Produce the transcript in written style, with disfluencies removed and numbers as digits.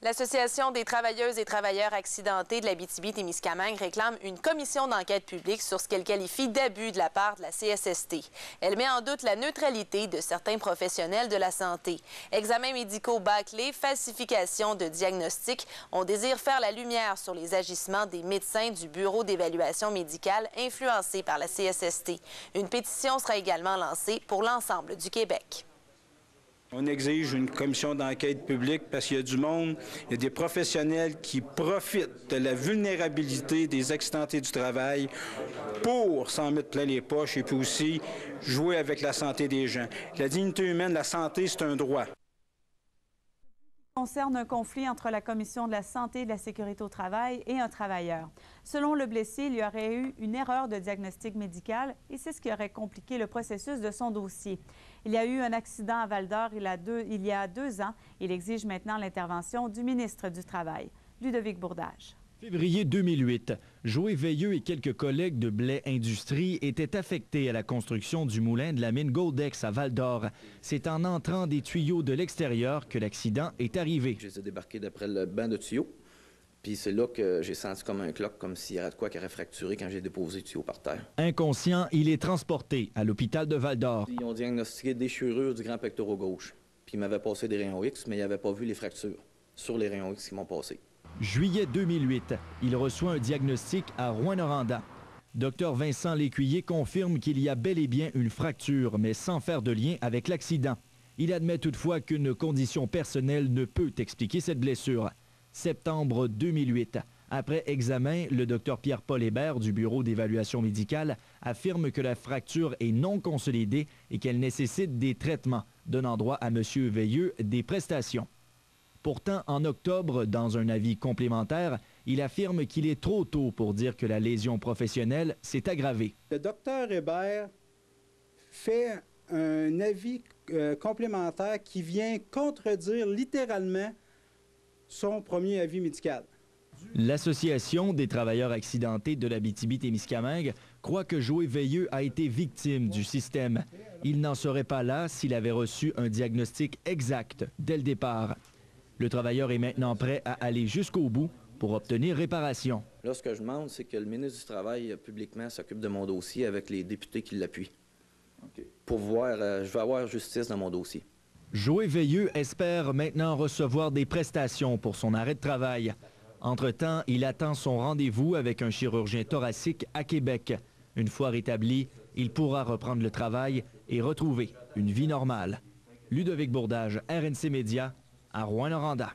L'Association des travailleuses et travailleurs accidentés de l'Abitibi-Témiscamingue réclame une commission d'enquête publique sur ce qu'elle qualifie d'abus de la part de la CSST. Elle met en doute la neutralité de certains professionnels de la santé. Examens médicaux bâclés, falsification de diagnostics. On désire faire la lumière sur les agissements des médecins du Bureau d'évaluation médicale influencés par la CSST. Une pétition sera également lancée pour l'ensemble du Québec. On exige une commission d'enquête publique parce qu'il y a du monde, il y a des professionnels qui profitent de la vulnérabilité des accidentés du travail pour s'en mettre plein les poches et puis aussi jouer avec la santé des gens. La dignité humaine, la santé, c'est un droit. Concerne un conflit entre la Commission de la santé et de la sécurité au travail et un travailleur. Selon le blessé, il y aurait eu une erreur de diagnostic médical et c'est ce qui aurait compliqué le processus de son dossier. Il y a eu un accident à Val-d'Or il y a 2 ans. Il exige maintenant l'intervention du ministre du Travail. Ludovic Bourdage. Février 2008, Joé Veilleux et quelques collègues de Blais Industries étaient affectés à la construction du moulin de la mine Goldex à Val-d'Or. C'est en entrant des tuyaux de l'extérieur que l'accident est arrivé. Je les ai débarqués d'après le banc de tuyaux. Puis c'est là que j'ai senti comme un cloc, comme s'il y avait de quoi qui aurait fracturé quand j'ai déposé le tuyau par terre. Inconscient, il est transporté à l'hôpital de Val-d'Or. Ils ont diagnostiqué déchirure du grand pectoral gauche. Puis ils m'avaient passé des rayons X, mais ils n'avaient pas vu les fractures sur les rayons X qui m'ont passé. Juillet 2008, il reçoit un diagnostic à Rouyn-Noranda. Dr Vincent Lécuyer confirme qu'il y a bel et bien une fracture, mais sans faire de lien avec l'accident. Il admet toutefois qu'une condition personnelle ne peut expliquer cette blessure. Septembre 2008. Après examen, le Dr Pierre-Paul Hébert du Bureau d'évaluation médicale affirme que la fracture est non consolidée et qu'elle nécessite des traitements, donnant droit à M. Veilleux des prestations. Pourtant, en octobre, dans un avis complémentaire, il affirme qu'il est trop tôt pour dire que la lésion professionnelle s'est aggravée. Le docteur Hébert fait un avis complémentaire qui vient contredire littéralement son premier avis médical. L'Association des travailleurs accidentés de l'Abitibi-Témiscamingue croit que Joé Veilleux a été victime du système. Il n'en serait pas là s'il avait reçu un diagnostic exact dès le départ. Le travailleur est maintenant prêt à aller jusqu'au bout pour obtenir réparation. Là, ce que je demande, c'est que le ministre du Travail publiquement s'occupe de mon dossier avec les députés qui l'appuient. Pour voir, je veux avoir justice dans mon dossier. Joé Veilleux espère maintenant recevoir des prestations pour son arrêt de travail. Entre-temps, il attend son rendez-vous avec un chirurgien thoracique à Québec. Une fois rétabli, il pourra reprendre le travail et retrouver une vie normale. Ludovic Bourdage, RNC Média, à Rouyn-Noranda.